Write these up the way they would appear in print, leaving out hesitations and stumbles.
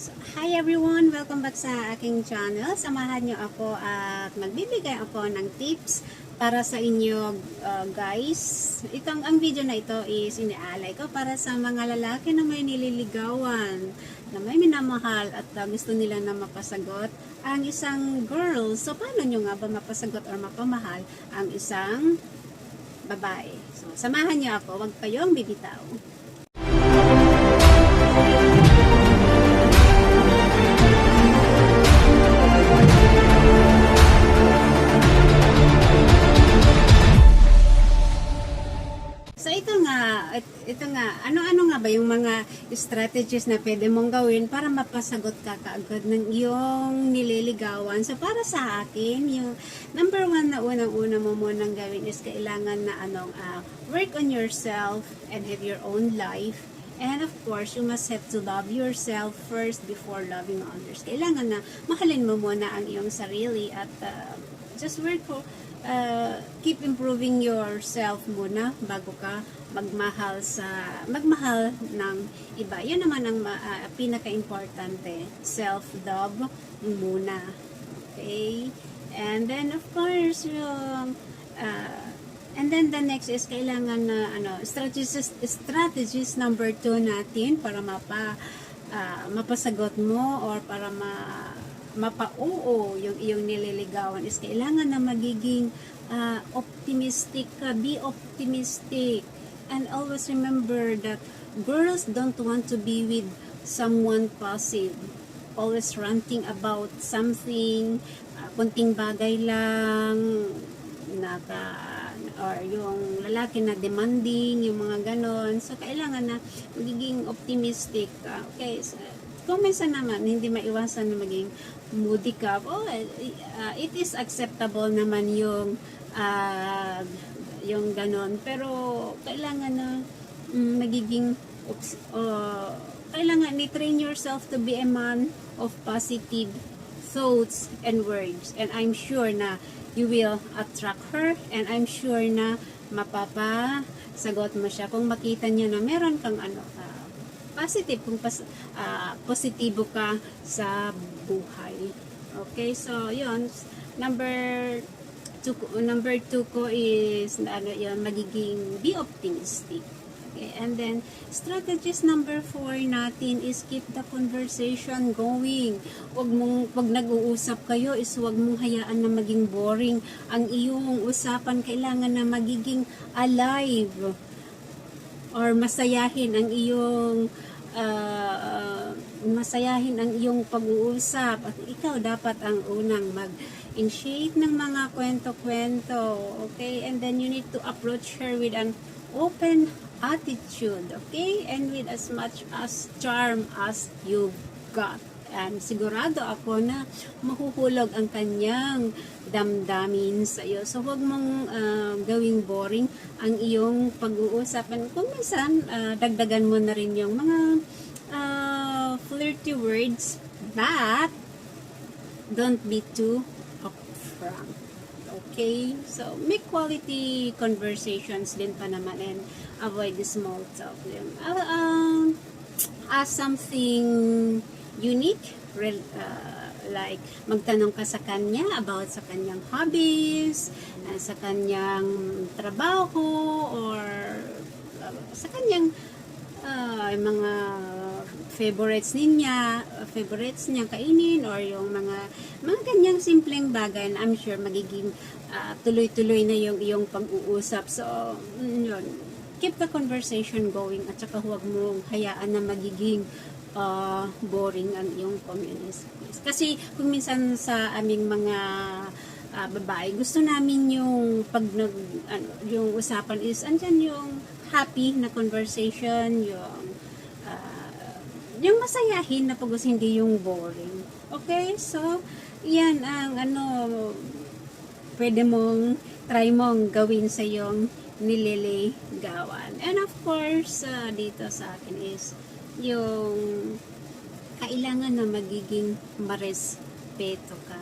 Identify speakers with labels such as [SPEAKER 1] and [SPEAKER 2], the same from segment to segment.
[SPEAKER 1] So, hi everyone! Welcome back sa aking channel. Samahan nyo ako at magbibigay ako ng tips para sa inyo guys. Ang video na ito is inialay ko para sa mga lalaki na may nililigawan, na may minamahal at gusto nila na mapasagot ang isang girl. So, paano nyo nga ba mapasagot or mapamahal ang isang babae? So, samahan nyo ako. Huwag kayong bibitaw. So ito nga, ano-ano nga ba yung mga strategies na pwede mong gawin para mapasagot ka kaagad ng iyong nililigawan? So para sa akin, yung number one na unang-una mo munang gawin is kailangan na work on yourself and have your own life. And of course, you must have to love yourself first before loving others. Kailangan na mahalin mo muna ang iyong sarili at just work for keep improving yourself muna bago ka magmahal ng iba. Yun naman ang pinaka-importante, self-love muna. Okay? And then of course, and then the next is kailangan na strategies number 2 natin para mapasagot mo or para mapa-oo yung iyong nililigawan is kailangan na magiging optimistic ka. Be optimistic. And always remember that girls don't want to be with someone passive. Always ranting about something, kunting bagay lang, or yung lalaki na demanding, yung mga ganon. So, kailangan na magiging optimistic. Okay, so, kung minsan naman, hindi maiwasan na maging moody ka, it is acceptable naman yung ganon. Pero, kailangan na magiging, kailangan ni-train yourself to be a man of positive thoughts and words. And I'm sure na you will attract her and I'm sure na mapapasagot mo siya kung makita niya na meron kang positive, kung positibo ka sa buhay. Okay, so yun, number 2 ko is yun, magiging be optimistic. Okay, and then strategies number 4 natin is keep the conversation going. Wag nag-uusap kayo is wag mong hayaan na maging boring ang iyong usapan. Kailangan na magiging alive or masayahin ang iyong pag-uusap at ikaw dapat ang unang mag-initiate ng mga kwento-kwento. Okay, and then you need to approach her with an open attitude, okay, and with as much as charm as you've got. And sigurado ako na mahuhulog ang kanyang damdamin sa iyo. So, huwag mong gawing boring ang iyong pag-uusap. And kung minsan, dagdagan mo na rin yung mga flirty words, but don't be too upfront. Okay? So, make quality conversations din pa naman and avoid the small talk. Ask something unique, like magtanong ka sa kanya about sa kanyang hobbies, sa kanyang trabaho, or sa kanyang mga favorites niya kainin, or yung mga ganyang simpleng bagay na I'm sure magiging tuloy-tuloy na yung iyong pag-uusap. So, yun, keep the conversation going at saka huwag mong hayaan na magiging boring ang iyong community. Kasi kung minsan sa aming mga babae, gusto namin yung yung usapan is andyan yung happy na conversation, yung masayahin na pag-us, hindi yung boring. Okay? So, yan ang pwede mong try mong gawin sa iyong nililigawan. And of course, dito sa akin is yung kailangan na magiging marespeto ka.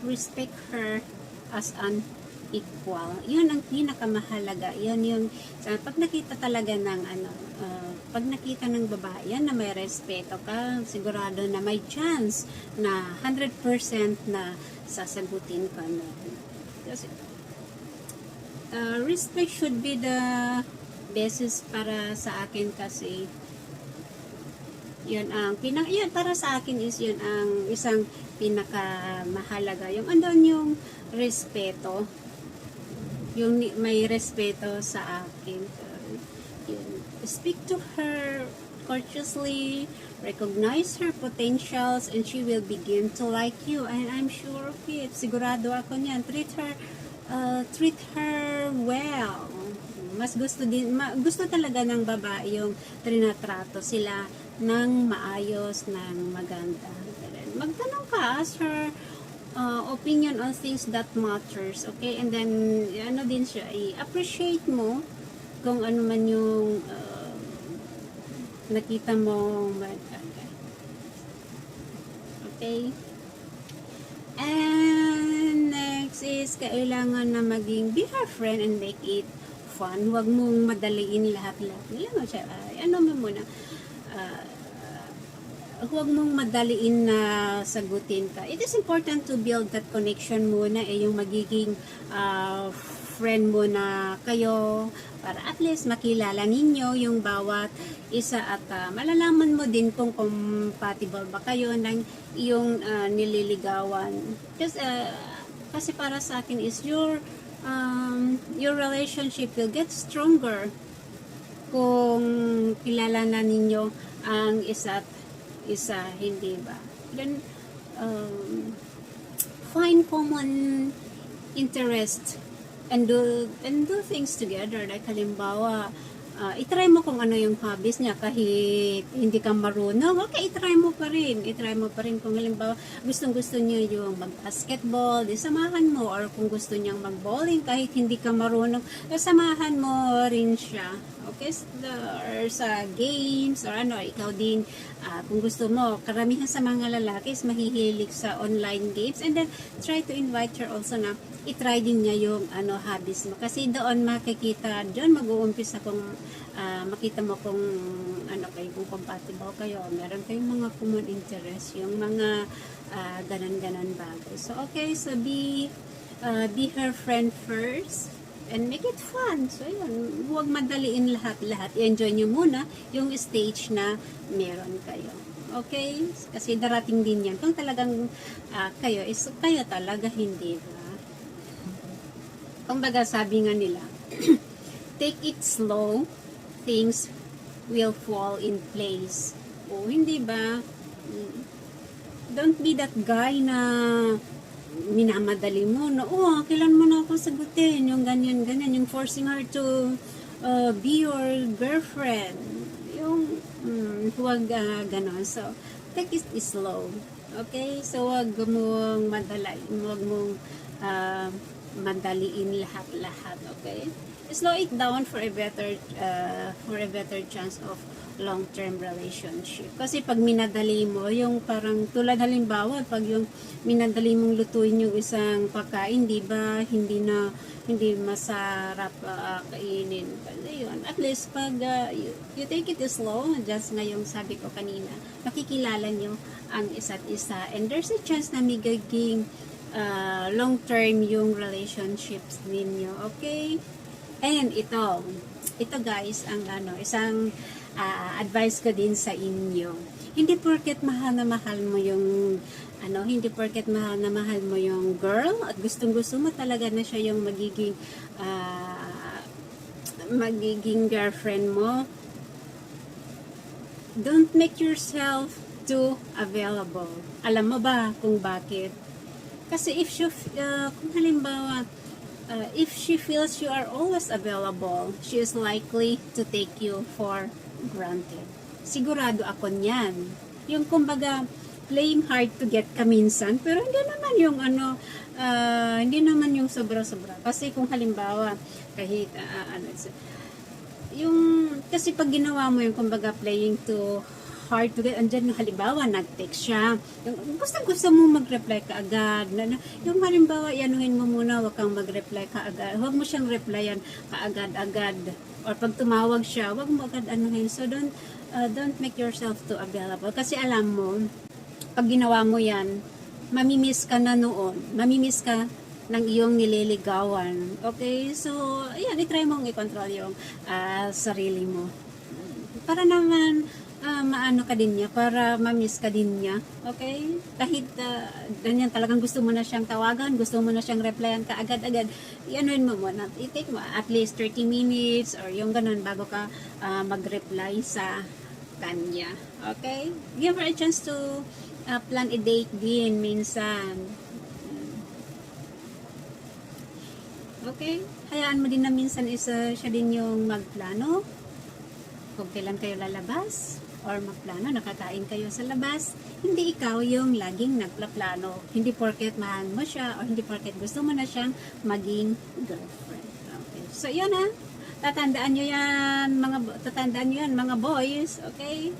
[SPEAKER 1] Respect her as an equal. Yun ang pinakamahalaga. Yun yung pag nakita talaga ng pag nakita ng babae yan na may respeto ka, sigurado na may chance na 100% na sasagutin ka na. Kasi respect should be the basis para sa akin, kasi yun ang yun para sa akin is yun ang isang pinakamahalaga, yung andon yung respeto, yung may respeto sa akin. Yun. Speak to her courteously, recognize her potentials, and she will begin to like you. And I'm sure of it. Sigurado ako niyan. Treat her well. Mas gusto talaga ng babae yung trinatrato sila ng maayos, ng maganda. Magtanong ka, ask her opinion on things that matters, okay? And then, din siya, i-appreciate mo kung ano man yung nakita mo. Okay? And next is, kailangan na be her friend and make it fun. Huwag mong madaliin lahat-lahat. Huwag mong madaliin na sagutin ka. It is important to build that connection muna, yung magiging friend mo na kayo, para at least makilala ninyo yung bawat isa, at malalaman mo din kung compatible ba kayo ng iyong nililigawan. Kasi para sa akin is your relationship will get stronger kung kilala na ninyo ang isa't isa, hindi ba? Then, find common interest and do things together. Like halimbawa, itry mo kung ano yung hobbies niya kahit hindi ka marunong. Okay, itry mo pa rin. Kung halimbawa, gustong-gusto niya yung mag-basketball, di samahan mo. Or kung gusto niyang mag-bowling kahit hindi ka marunong, samahan mo rin siya. Okay, or sa games, or ikaw din, kung gusto mo, karamihan sa mga lalaki is mahihilig sa online games, and then try to invite her also na itry din niya yung hobbies mo, kasi doon makikita, doon mag-uumpisa kung makita mo kung kung compatible kayo, meron kayong mga common interest, yung mga ganan-ganan bagay. So okay, so be her friend first and make it fun. So yun, huwag madaliin lahat-lahat. I-enjoy nyo muna yung stage na meron kayo. Okay? Kasi darating din yan. Kung talagang kayo talaga, hindi ba? Kung baga sabi nga nila, take it slow, things will fall in place. O hindi ba? Don't be that guy na minamadali mo na, kailan mo na ako sagutin, yung ganyan, yung forcing her to be your girlfriend, yung huwag ganon. So take it slow, okay? So huwag mong madaliin lahat, okay? Slow it down for a better chance of long-term relationship. Kasi pag minadali mo, yung parang tulad halimbawa, pag yung minadali mong lutuin yung isang pagkain, di ba, hindi masarap kainin. Kasi yun, at least pag you take it slow, just ngayong sabi ko kanina, makikilala nyo ang isa't isa, and there's a chance na magiging long-term yung relationships ninyo, okay? And ito guys, ang isang advice ko din sa inyo. Hindi porket mahal na mahal mo yung girl at gustong-gusto mo talaga na siya yung magiging girlfriend mo. Don't make yourself too available. Alam mo ba kung bakit? Kasi kung halimbawa, if she feels you are always available, she is likely to take you for granted. Sigurado ako niyan. Yung kumbaga, playing hard to get ka minsan, pero hindi naman yung sobra-sobra. Kasi kung halimbawa, kahit kasi pag ginawa mo yung kumbaga playing too hard to get. Andyan yung halimbawa, nag-text siya. Yung gusto mo mag-reply ka agad. Yung halimbawa, ianuhin mo muna, wag kang mag-reply ka agad. Huwag mo siyang replyan ka agad-agad. Or pag tumawag siya, wag mo agad anuhin. So don't make yourself too available. Kasi alam mo, pag ginawa mo yan, mamimiss ka na noon. Mamimiss ka ng iyong nililigawan. Okay? So, ayan, itry mong i-control yung sarili mo. Para naman, maano ka din niya, para ma-miss ka din niya. Okay? Kahit ganyan, talagang gusto mo na siyang tawagan, gusto mo na siyang replyan ka agad-agad, i-anuin mo muna. I-take mo at least 30 minutes or yung ganun bago ka mag-reply sa kanya. Okay? Give her a chance to plan a date din minsan. Okay? Hayaan mo din na minsan siya din yung magplano. Kung kailan kayo lalabas or magplano, nakakain kayo sa labas, hindi ikaw yung laging nagplaplano. Hindi porket mahal mo siya or hindi porket gusto mo na siyang maging girlfriend. Okay. So, yun ha. Tatandaan nyo yan, mga boys. Okay?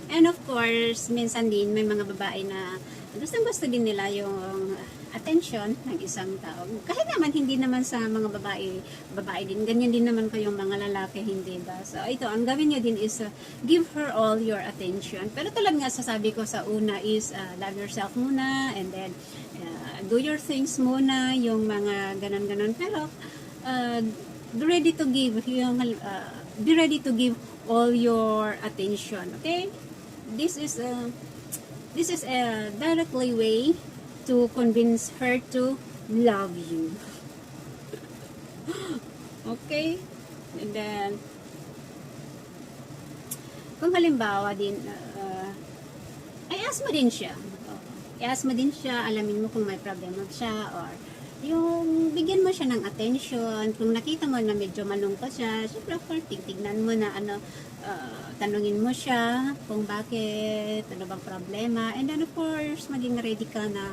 [SPEAKER 1] And of course, minsan din may mga babae na gustong-gusto din nila yung attention ng isang tao. Kahit naman, hindi naman sa mga babae din. Ganyan din naman kayong mga lalaki, hindi ba? So, ito, ang gawin nyo din is give her all your attention. Pero tulad nga sasabi ko sa una is love yourself muna and then do your things muna, yung mga ganon-ganon. Pero, be ready to give all your attention. Okay? This is a directly way to convince her to love you. Okay? And then, kung halimbawa din, i-ask mo din siya. I-ask mo din siya, alamin mo kung may problema siya, or yung bigyan mo siya ng attention. Kung nakita mo na medyo malungkot siya, syempre, of course, tignan mo na tanungin mo siya kung bakit, ano bang problema, and then of course, maging ready ka na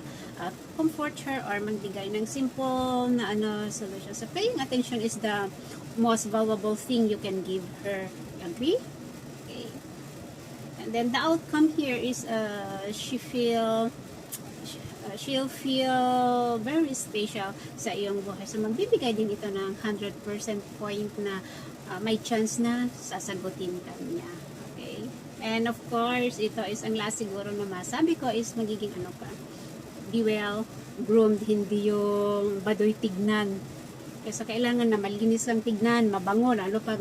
[SPEAKER 1] comfort her or magbigay ng simple na solution. So, paying attention is the most valuable thing you can give her. Agree? Okay. And then the outcome here is she'll feel very special sa iyong buhay. So, magbibigay din ito ng 100% point na may chance na sasagutin ka niya. Okay? And of course, ito is ang last siguro na masabi ko is magiging be well groomed, hindi yung badoy tignan. Kasi kailangan na malinis ang tignan, mabango, lalo pag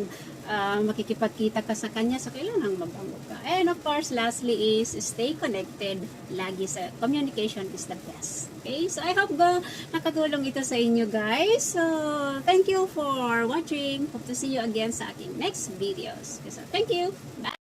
[SPEAKER 1] makikipagkita ka sa kanya, so kailangan mabango ka. And of course, lastly is stay connected. Lagi sa communication is the best. Okay? So I hope nakatulong ito sa inyo guys. So thank you for watching. Hope to see you again sa aking next videos. Okay, so thank you. Bye!